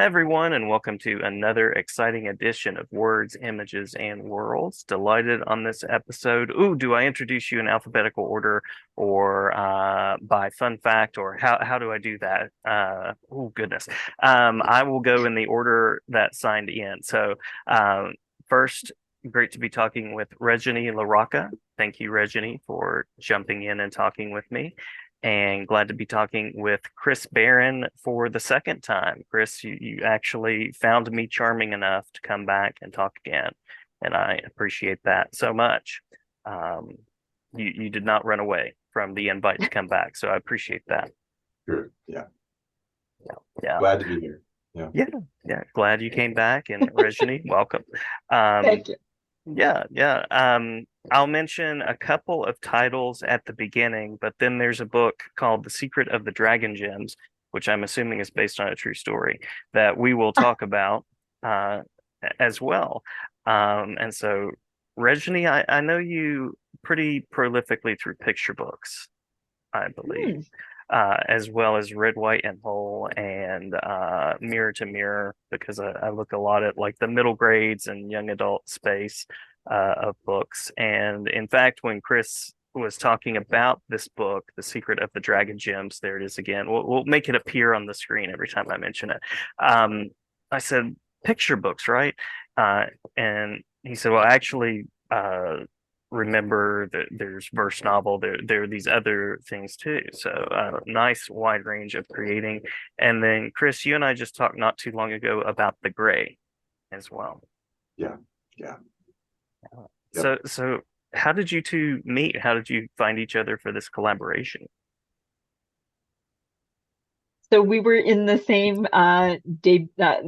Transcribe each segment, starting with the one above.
Hi, everyone, and welcome to another exciting edition of Words, Images, and Worlds. Delighted on this episode. Ooh, do I introduce you in alphabetical order or by fun fact, or how do I do that? Oh, goodness. I will go in the order that signed in. So, first, great to be talking with Rajani LaRocca. Thank you, Rajani, for jumping in and talking with me, and glad to be talking with Chris Barron for the second time. Chris, you actually found me charming enough to come back and talk again, and I appreciate that so much. Um, you did not run away from the invite to come back, so I appreciate that. Good. Yeah. Yeah, Glad to be here. Yeah. yeah, yeah. Glad you came back, and Rajani, welcome. Um, Thank you. yeah. I'll mention a couple of titles at the beginning, but then there's a book called The Secret of the Dragon Gems, which I'm assuming is based on a true story that we will talk about uh, as well. And so, Reggie, I know you pretty prolifically through picture books, I believe, Hmm. as well as Red, White, and Whole and Mirror to Mirror, because I look a lot at like the middle grades and young adult space of books. And in fact, when Chris was talking about this book, The Secret of the Dragon Gems, there it is again. We'll make it appear on the screen every time I mention it. I said, picture books, right? And he said, well, actually, remember that there's verse novel, there are these other things too. So nice wide range of creating. And then Chris, you and I just talked not too long ago about the gray as well. Yeah. Yeah. Yep. So how did you two meet? How did you find each other for this collaboration? So we were in the same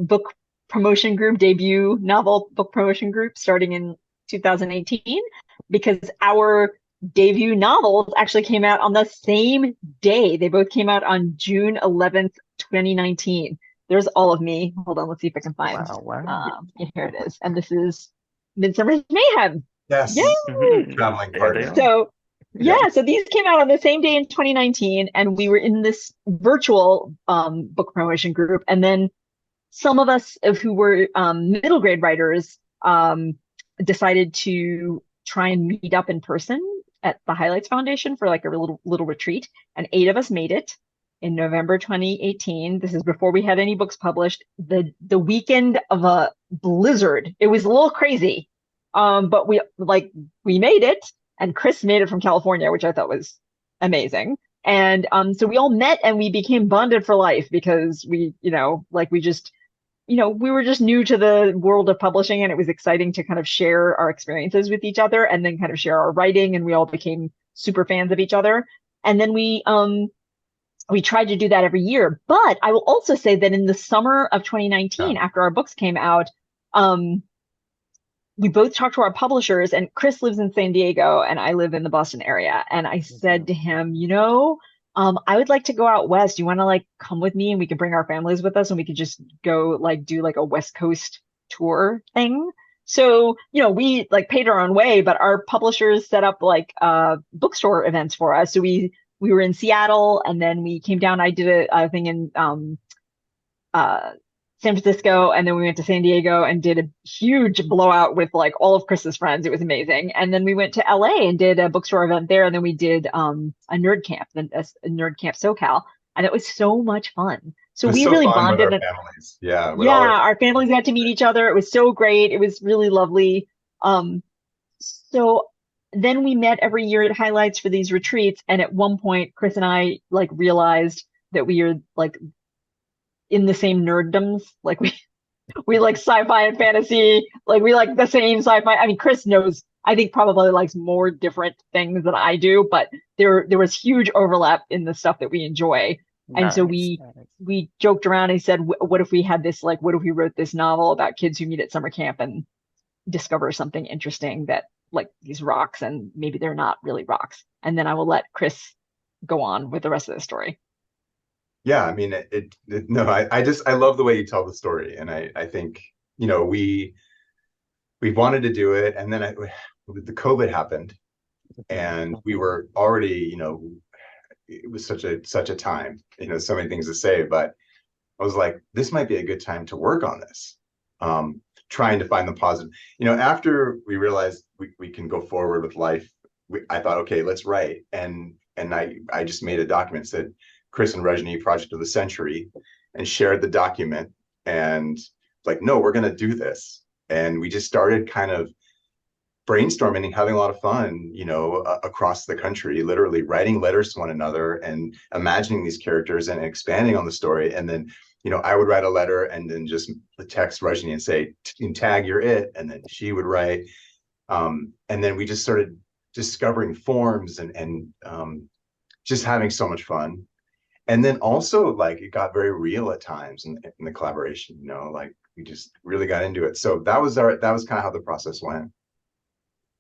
book promotion group, debut novel book promotion group starting in 2018 because our debut novels actually came out on the same day. They both came out on June 11th, 2019. There's all of me. Hold on, let's see if I can find. Wow. Here it is. And this is Midsummer's Mayhem. Yes. Yay! Traveling There they partner. are. So Yep. yeah, so these came out on the same day in 2019, and we were in this virtual book promotion group. And then some of us who were middle grade writers decided to try and meet up in person at the Highlights Foundation for like a little retreat. And 8 of us made it in November 2018. This is before we had any books published. The weekend of a blizzard. It was a little crazy, but we made it, and Chris made it from California, which I thought was amazing. And so we all met and we became bonded for life because we were just new to the world of publishing, and it was exciting to kind of share our experiences with each other and then kind of share our writing, and we all became super fans of each other. And then we tried to do that every year. But I will also say that in the summer of 2019, Yeah. after our books came out, um, we both talked to our publishers, and Chris lives in San Diego and I live in the Boston area. And I said to him, I would like to go out west. You want to like come with me and we can bring our families with us and we could just go like do like a West Coast tour thing. So, we like paid our own way, but our publishers set up like bookstore events for us. So we were in Seattle and then we came down. I did a thing in uh San Francisco, and then we went to San Diego and did a huge blowout with like all of Chris's friends. It was amazing. And then we went to LA and did a bookstore event there, and then we did a nerd camp, a nerd camp SoCal, and it was so much fun. It So was we so really fun with bonded, our and families. Yeah. With yeah, all our our families got to meet each other. It was so great. It was really lovely. So then we met every year at Highlights for these retreats, and at one point Chris and I like realized that we are like in the same nerddoms. Like we like sci-fi and fantasy. Like we like the same sci-fi. I mean, Chris knows, I think probably likes more different things than I do, but there was huge overlap in the stuff that we enjoy. And so Nice. Nice. we joked around and said, what if we had this, like, what if we wrote this novel about kids who meet at summer camp and discover something interesting that like these rocks and maybe they're not really rocks. And then I will let Chris go on with the rest of the story. Yeah, I mean no, I love the way you tell the story. And I think, we wanted to do it, and then the COVID happened, and we were already, it was such a time, so many things to say, but I was like, this might be a good time to work on this. Trying to find the positive. After we realized we can go forward with life, I thought, okay, let's write. And I just made a document, said Chris and Rajani Project of the Century, and shared the document. And like, no, we're going to do this. And we just started kind of brainstorming and having a lot of fun, across the country, literally writing letters to one another and imagining these characters and expanding on the story. And then, I would write a letter and then just text Rajani and say, tag, you're it. And then she would write. And then we just started discovering forms and just having so much fun. And then also, like, it got very real at times in the collaboration, like we just really got into it. So that was kind of how the process went.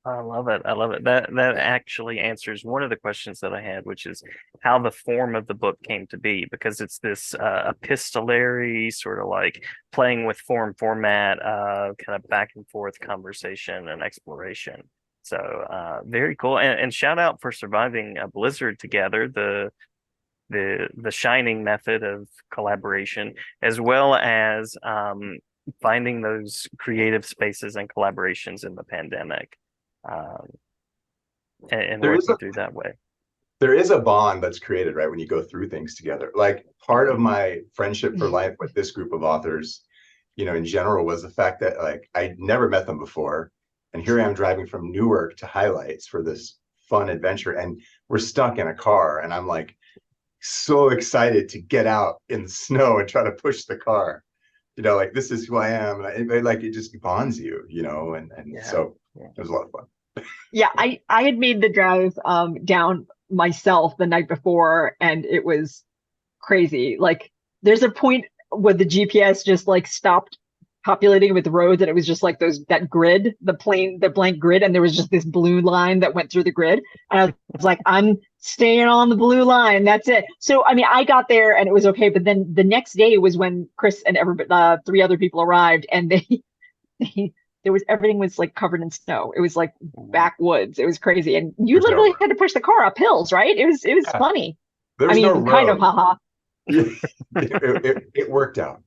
I love it. I love it. That actually answers one of the questions that I had, which is how the form of the book came to be, because it's this epistolary sort of like playing with format, kind of back and forth conversation and exploration. So very cool. And shout out for surviving a blizzard together, the shining method of collaboration, as well as finding those creative spaces and collaborations in the pandemic. Um, and working through that way. There is a bond that's created, right, when you go through things together. Like, part of my friendship for life with this group of authors, in general, was the fact that, like, I'd never met them before. And here I am driving from Newark to Highlights for this fun adventure. And we're stuck in a car. And I'm like so excited to get out in the snow and try to push the car. Like, this is who I am. And it just bonds you, so it was a lot of fun. Yeah, I had made the drive down myself the night before, and it was crazy. Like, there's a point where the GPS just like stopped populating with roads, and it was just like that grid, the blank grid, and there was just this blue line that went through the grid. And I was like, I'm staying on the blue line. That's it. So I mean, I got there and it was okay, but then the next day was when Chris and three other people arrived, and they everything was like covered in snow. It was like backwoods. It was crazy. And you literally had to push the car up hills, right? It was funny. There's no road. Kind of, haha. It worked out.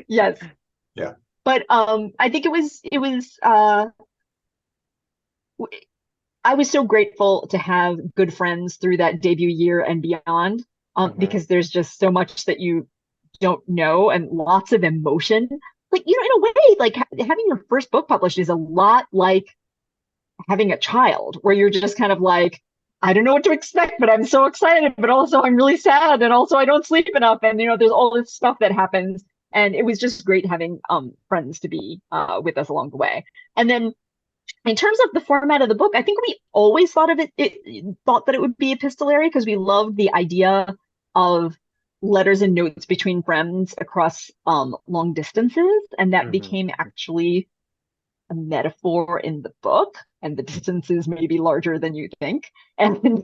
Yes. Yeah. But I think it was I was so grateful to have good friends through that debut year and beyond, because there's just so much that you don't know and lots of emotion. Like, in a way, like having your first book published is a lot like having a child, where you're just kind of like, I don't know what to expect, but I'm so excited, but also I'm really sad, and also I don't sleep enough, and there's all this stuff that happens, and it was just great having friends to be with us along the way. And then in terms of the format of the book, I think we always thought of thought that it would be epistolary, because we loved the idea of letters and notes between friends across long distances, and that became actually a metaphor in the book, and the distances may be larger than you think. And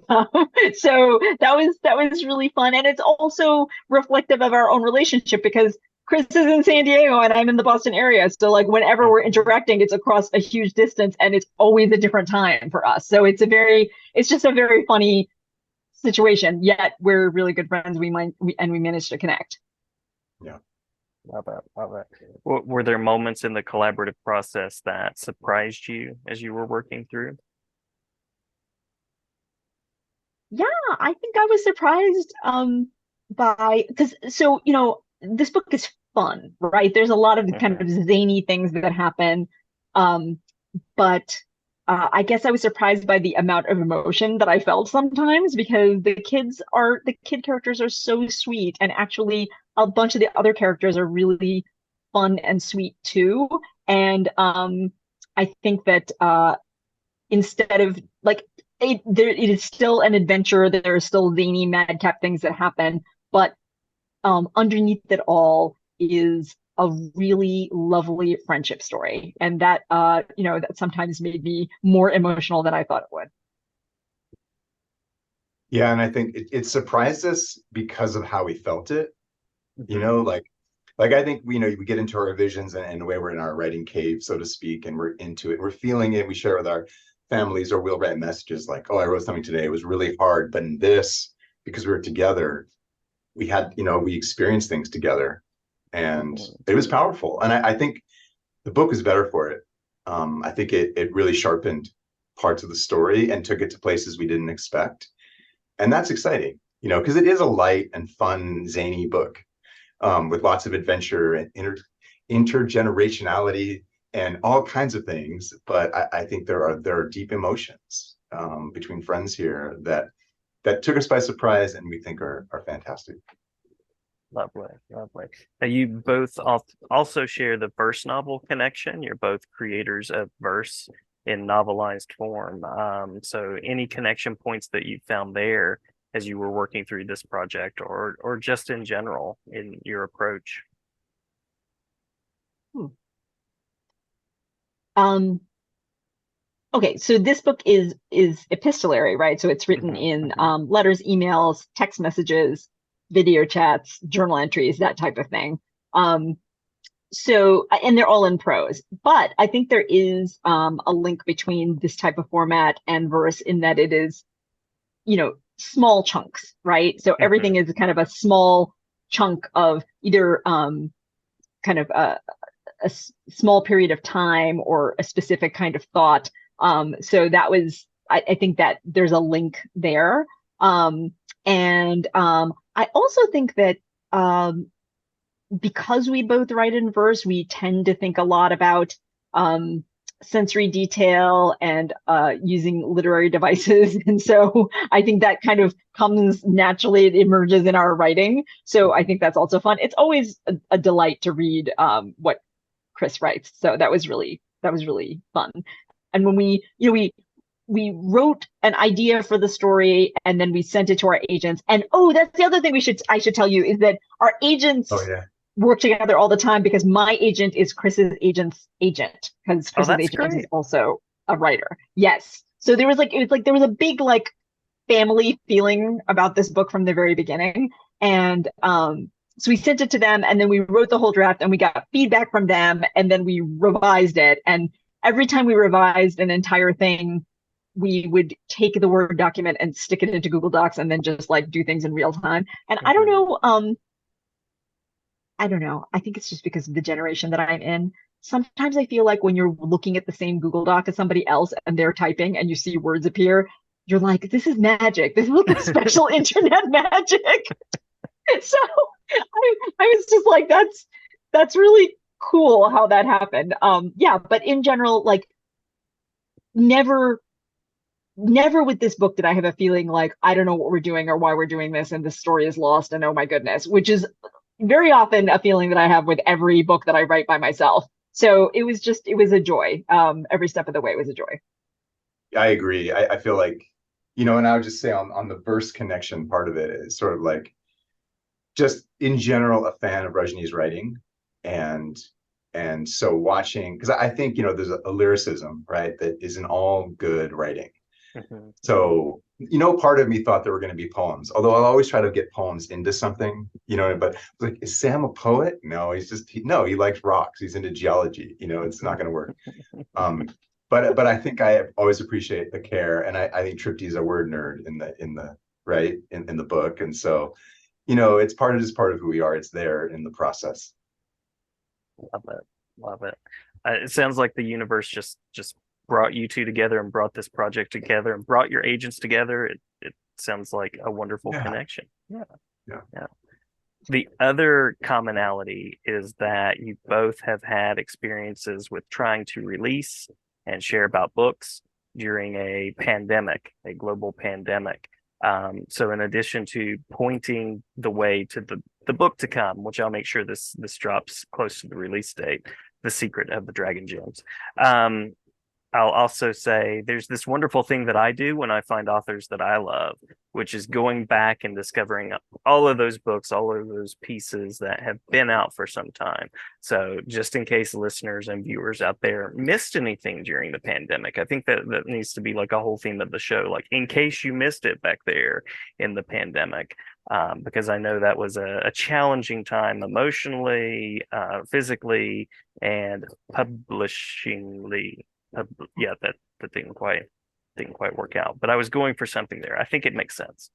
so that was really fun, and it's also reflective of our own relationship, because Chris is in San Diego and I'm in the Boston area, so like whenever we're interacting, it's across a huge distance, and it's always a different time for us. So it's just a very funny situation, yet we're really good friends. We managed to connect. Yeah. Love it. Were there moments in the collaborative process that surprised you as you were working through? Yeah, I think I was surprised because this book is fun, right? There's a lot of kind of zany things that happen, but I guess I was surprised by the amount of emotion that I felt sometimes, because the kid characters are so sweet, and actually a bunch of the other characters are really fun and sweet too. And I think that instead of like it is still an adventure. There are still zany madcap things that happen, but underneath it all is a really lovely friendship story, and that that sometimes made me more emotional than I thought it would. Yeah, and I think it surprised us because of how we felt it. Like I think we get into our visions and the way we're in our writing cave, so to speak, and we're into it. We're feeling it. We share with our families, or we'll write messages like, "Oh, I wrote something today. It was really hard, but in this, because we were together, we had, we experienced things together, and Mhm. it was powerful. And I think the book is better for it. I think it really sharpened parts of the story and took it to places we didn't expect. And that's exciting, because it is a light and fun, zany book, with lots of adventure and intergenerationality and all kinds of things. But I think there are deep emotions, between friends here that took us by surprise and we think are fantastic. Lovely, lovely. Now, you both also share the verse novel connection. You're both creators of verse in novelized form. So any connection points that you found there as you were working through this project, or just in general in your approach? Hmm. Um, okay, so this book is epistolary, right? So it's written Mhm, in mhm. letters, emails, text messages, video chats, journal entries, that type of thing. Um, and they're all in prose, but I think there is a link between this type of format and verse in that it is, small chunks, right? So everything Mhm. is kind of a small chunk of either kind of small period of time or a specific kind of thought. So I think that there's a link there. And I also think that because we both write in verse, we tend to think a lot about um, sensory detail and using literary devices. And so I think that kind of comes naturally, it emerges in our writing. So I Mhm. think that's also fun. It's always a delight to read what Chris writes. So that was really fun. And when we wrote an idea for the story and then we sent it to our agents. And oh, that's the other thing I should tell you is that our Oh agents yeah. work together all the time because my agent is Chris's agent's agent because Oh, Chris's that's agent is great. also a writer. Yes. So there was a big like family feeling about this book from the very beginning. And so we sent it to them and then we wrote the whole draft and we got feedback from them and then we revised it. And every time we revised an entire thing, we would take the Word document and stick it into Google Docs and then just like do things in real time. And Mhm. I don't know. I think it's just because of the generation that I'm in. Sometimes I feel like when you're looking at the same Google Doc as somebody else and they're typing and you see words appear, you're like, this is magic. This is like special internet magic. So I was just like, that's really cool how that happened. Yeah, but in general, like never never with this book did I have a feeling like I don't know what we're doing or why we're doing this and the story is lost and oh my goodness, which is very often a feeling that I have with every book that I write by myself. So it was a joy. Every step of the way was a joy. I agree. I feel like, and I would just say on the verse connection part of it is sort of like just in general a fan of Rajani's writing, and so watching, because I think there's a lyricism, right, that is in all good writing. Mhm. Mhm. So part of me thought there were going to be poems, although I'll always try to get poems into something, but like, is Sam a poet? No, no, he likes rocks, he's into geology, it's not going to work. um but I think I always appreciate the care, and I think Tripty's a word nerd in the right in the book, and so it's part of who we are. It's there in the process. Love it. Love it. It sounds like the universe just brought you two together and brought this project together and brought your agents together. It sounds like a wonderful Yeah, connection. Yeah. yeah. Yeah. The other commonality is that you both have had experiences with trying to release and share about books during a pandemic, a global pandemic. So in addition to pointing the way to the book to come, which I'll make sure this drops close to the release date, The Secret of the Dragon Gems. Um, I'll also say there's this wonderful thing that I do when I find authors that I love, which is going back and discovering all of those books, all of those pieces that have been out for some time. So just in case listeners and viewers out there missed anything during the pandemic, I think that needs to be like a whole theme of the show, like in case you missed it back there in the pandemic. Because I know that was a challenging time emotionally, physically, and publishingly. uh, yeah, that didn't quite work out. But I was going for something there. I think it makes sense.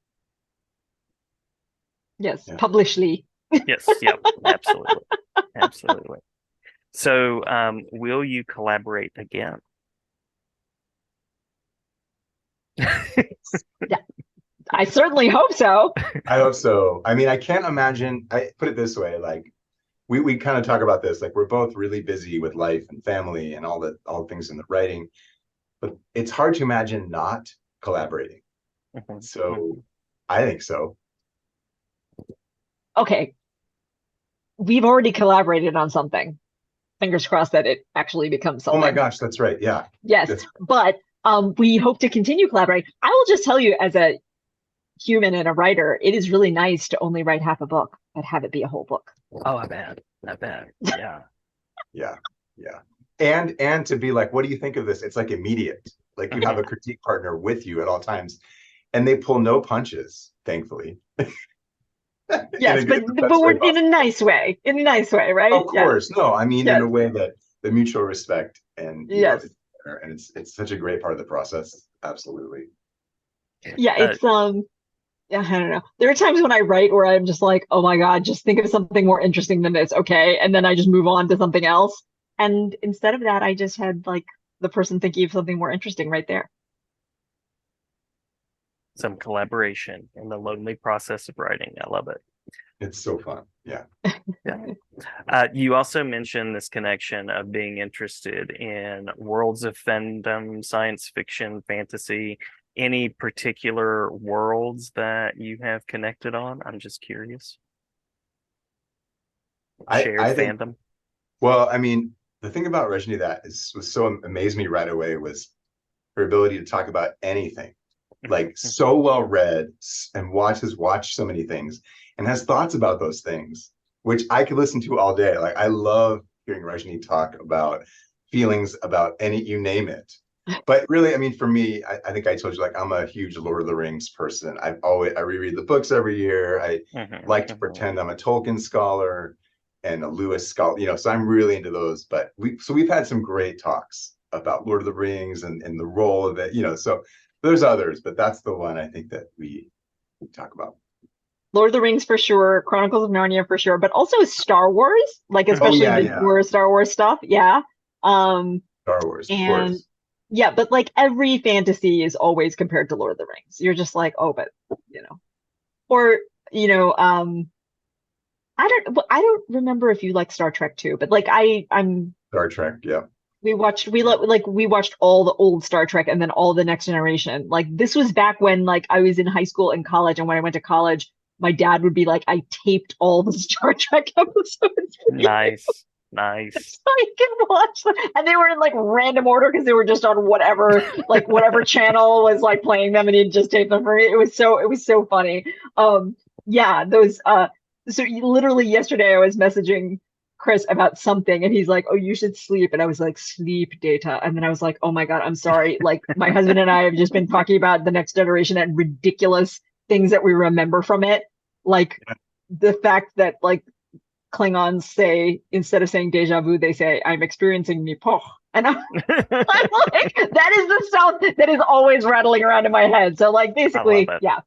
Yes, Yeah. publishly. Yes, yep, absolutely. Absolutely. So, will you collaborate again? Yeah, I certainly hope so. I hope so. I mean, I can't imagine, I put it this way, like we kind of talk about this, like we're both really busy with life and family and all the things in the writing, but it's hard to imagine not collaborating. Mhm, So mhm. I think so. Okay, we've already collaborated on something. Fingers crossed that it actually becomes Oh my something. gosh, that's right. Yeah. Yes, That's but we hope to continue collaborating. I will just tell you, as a human and a writer, it is really nice to only write half a book and have it be a whole book. Oh, I bet. I bet. Yeah. yeah. Yeah. And to be like, what do you think of this? It's like immediate. Like you have Mhm. a critique partner with you at all times and they pull no punches, thankfully. Yes, In but the but best we're way in a possible. nice way. In a nice way, right? Of Yes, course. No, I mean in yes, a way that the mutual respect and yes. and it's such a great part of the process. Absolutely. Yeah, Uh, it's yeah, I don't know. There are times when I write where I'm just like, oh my God, just think of something more interesting than this, okay? And then I just move on to something else. And instead of that, I just had like the person thinking of something more interesting right there. some collaboration in the lonely process of writing. I love it. It's so fun. Yeah. Yeah. You also mentioned this connection of being interested in worlds of fandom, science fiction, fantasy. Any particular worlds that you have connected on? I'm just curious. Shared I think, fandom. well, I mean, the thing about Rajni that was so amazed me right away was her ability to talk about anything, like so well read and watch so many things and has thoughts about those things, which I could listen to all day. Like I love hearing Rajni talk about feelings about any, you name it. But really, I mean, for me, I think I told you, like, I'm a huge Lord of the Rings person. I reread the books every year. I Mhm, like to mhm. pretend I'm a Tolkien scholar and a Lewis scholar, so I'm really into those. But we've had some great talks about Lord of the Rings and the role of it, so there's others, but that's the one I think that we talk about. Lord of the Rings for sure, Chronicles of Narnia for sure, but also Star Wars, like Oh especially yeah, the yeah. newer Star Wars stuff. Yeah. Um, Star Wars, of and course. yeah, but like every fantasy is always compared to Lord of the Rings. You're just like, oh, but you know, or you know, I don't remember if you like Star Trek too, but like I'm Star Trek, yeah. we watched all the old Star Trek and then all the Next Generation. Like this was back when like I was in high school and college, and when I went to college, my dad would be like, I taped all the Star Trek episodes for you Nice, nice. so I could watch them. And they were in like random order because they were just on whatever channel was like playing them, and he'd just tape them for me. It was so funny. Yeah, those so literally yesterday I was messaging Chris about something and he's like, "Oh, you should sleep." And I was like, "Sleep, Data." And then I was like, "Oh my God, I'm sorry. Like my husband and I have just been talking about the Next Generation and ridiculous things that we remember from it. Like the fact that like Klingons say, instead of saying deja vu, they say, I'm experiencing mipoch. And I'm like, that is the sound that is always rattling around in my head. So, like, I love basically, it. yeah,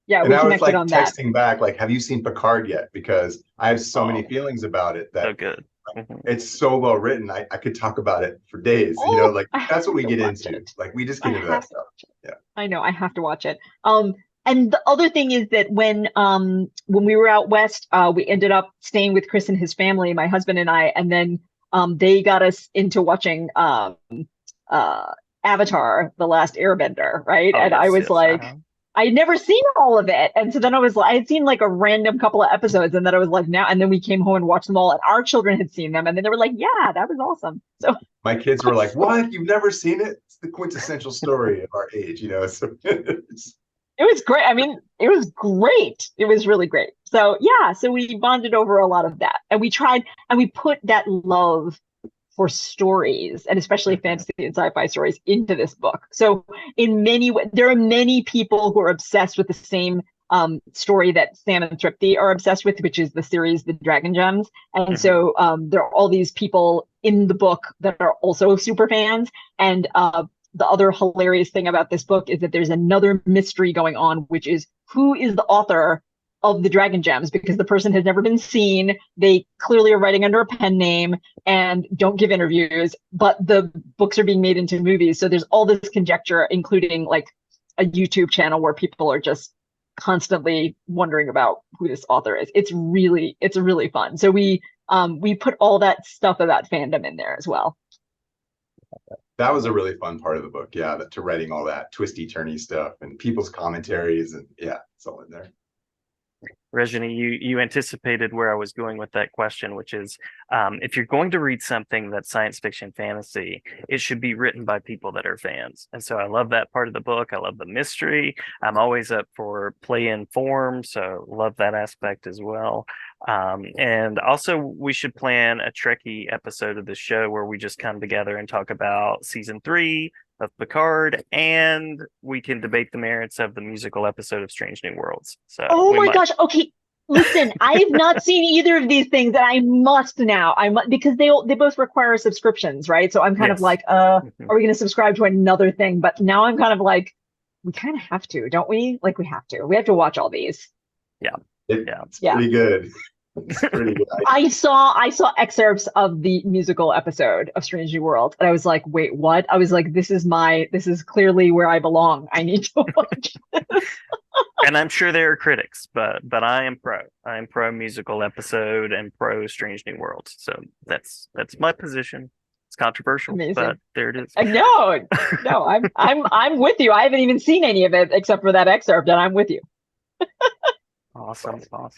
yeah, And we I was connected like on that. texting back, like, have you seen Picard yet? Because I have so many Oh, feelings about it so that good. Mhm. it's so well written. I could talk about it for days, Oh, like I that's what have we to get watch into. it. Like we just I get into that have to stuff. watch it. Yeah. I know, I have to watch it. And the other thing is that when we were out west, we ended up staying with Chris and his family, my husband and I, and then they got us into watching uh Avatar, The Last Airbender, right? Oh, And I yes, was yes. like, I had never seen all of it. And so then I had seen like a random couple of episodes, and then I was like, now, and then we came home and watched them all, and our children had seen them, and then they were like, yeah, that was awesome. So My kids were like, "What? You've never seen it? It's the quintessential story of our age." So it was great. I mean, it was great. It was really great. So yeah, so we bonded over a lot of that. And we tried and we put that love for stories and especially Mhm. fantasy and sci-fi stories into this book. So in many ways, there are many people who are obsessed with the same story that Sam and Tripti are obsessed with, which is the series The Dragon Gems. And Mhm. so there are all these people in the book that are also super fans. And the other hilarious thing about this book is that there's another mystery going on, which is who is the author of the Dragon Gems because the person has never been seen. They clearly are writing under a pen name and don't give interviews, but the books are being made into movies. So there's all this conjecture, including like a YouTube channel where people are just constantly wondering about who this author is. It's really fun. So we put all that stuff about fandom in there as well. That was a really fun part of the book. Yeah, to writing all that twisty turny stuff and people's commentaries, and yeah, it's all in there. Rajani, you anticipated where I was going with that question, which is if you're going to read something that's science fiction fantasy, it should be written by people that are fans. And so I love that part of the book. I love the mystery. I'm always up for play in form, so love that aspect as well. And also, we should plan a Trekkie episode of the show where we just come together and talk about season 3 of Picard, and we can debate the merits of the musical episode of Strange New Worlds. So, oh my gosh, okay. Listen, I've not seen either of these things, and I must now. Because they both require subscriptions, right? So I'm kind of like, are we going to subscribe to another thing? But now I'm kind of like, we kind of have to, don't we? Like, we have to. We have to watch all these. Yeah, it's pretty good. It's pretty good. I saw excerpts of the musical episode of Strange New World, and I was like, wait, what? I was like, this is clearly where I belong. I need to watch this. And I'm sure there are critics, but I am pro musical episode and pro Strange New Worlds. So that's my position. It's controversial, Amazing. But there it is. No, I'm with you. I haven't even seen any of it except for that excerpt, and I'm with you. Awesome. Well,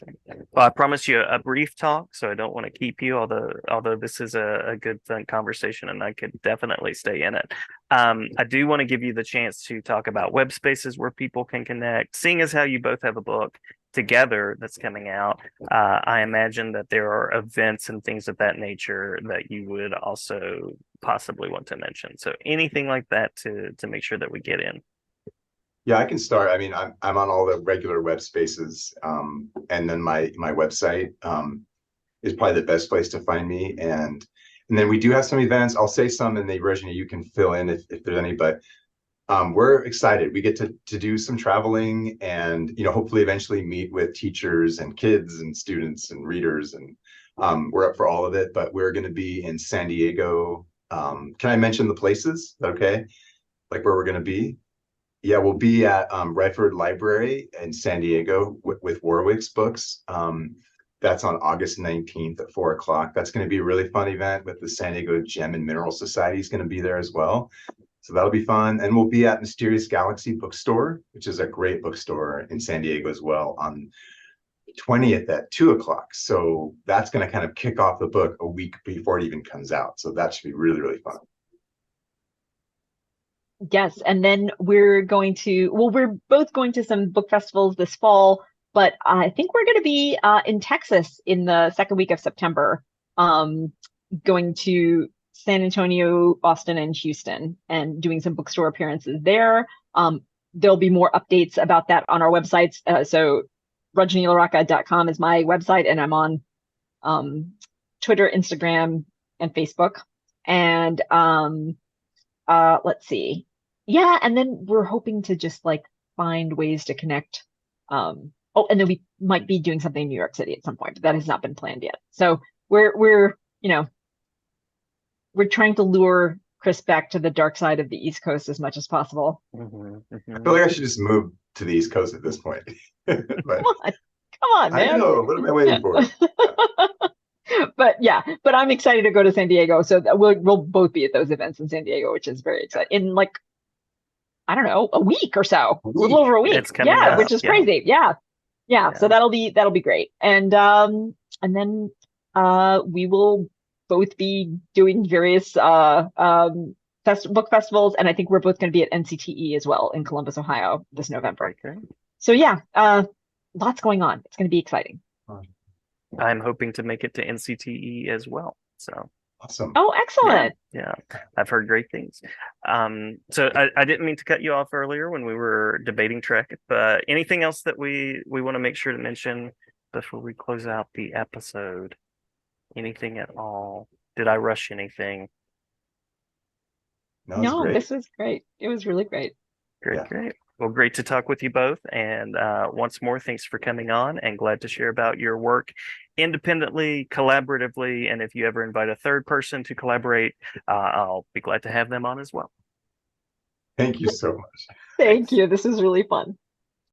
I promise you a brief talk, so I don't want to keep you, although this is a good fun conversation and I could definitely stay in it. I do want to give you the chance to talk about web spaces where people can connect. Seeing as how you both have a book together that's coming out, I imagine that there are events and things of that nature that you would also possibly want to mention. So anything like that to make sure that we get in. Yeah, I can start. I mean, I'm on all the regular web spaces, and then my website is probably the best place to find me. And then we do have some events. I'll say some, and the version you can fill in if there's any. But we're excited. We get to do some traveling, and hopefully eventually meet with teachers and kids and students and readers, and we're up for all of it. But we're going to be in San Diego. Can I mention the places? Is that okay? Like where we're going to be? Yeah, we'll be at Redford Library in San Diego with Warwick's books. That's on August 19th at 4 o'clock. That's going to be a really fun event with the San Diego Gem and Mineral Society is going to be there as well. So that'll be fun. And we'll be at Mysterious Galaxy Bookstore, which is a great bookstore in San Diego as well, on the 20th at 2 o'clock. So that's going to kind of kick off the book a week before it even comes out. So that should be really, really fun. Yes, and then we're both going to some book festivals this fall, but I think we're going to be in Texas in the second week of September, going to San Antonio, Austin, and Houston, and doing some bookstore appearances there. There'll be more updates about that on our websites. So RajaniLaRocca.com is my website, and I'm on Twitter, Instagram, and Facebook. And let's see. Yeah, and then we're hoping to just like find ways to connect. And then we might be doing something in New York City at some point, but that has not been planned yet. So we're trying to lure Chris back to the dark side of the East Coast as much as possible. I feel like I should just move to the East Coast at this point. But, come on, man. I know. What am I waiting for? But I'm excited to go to San Diego. So we'll both be at those events in San Diego, which is very exciting. In like, I don't know, a week or so, a little over a week. It's coming up. Which is crazy. Yeah. So that'll be great. And then we will both be doing various book festivals, and I think we're both going to be at NCTE as well in Columbus, Ohio this November. Okay. So lots going on. It's going to be exciting. I'm hoping to make it to NCTE as well. So awesome. Oh, excellent. Yeah. I've heard great things. So I didn't mean to cut you off earlier when we were debating Trek, but anything else that we want to make sure to mention before we close out the episode? Anything at all? Did I rush anything? No, this was great. It was really great. Great. Well, great to talk with you both. And once more, thanks for coming on, and glad to share about your work independently, collaboratively. And if you ever invite a third person to collaborate, I'll be glad to have them on as well. Thank you so much. Thank Thanks. you. This is really fun.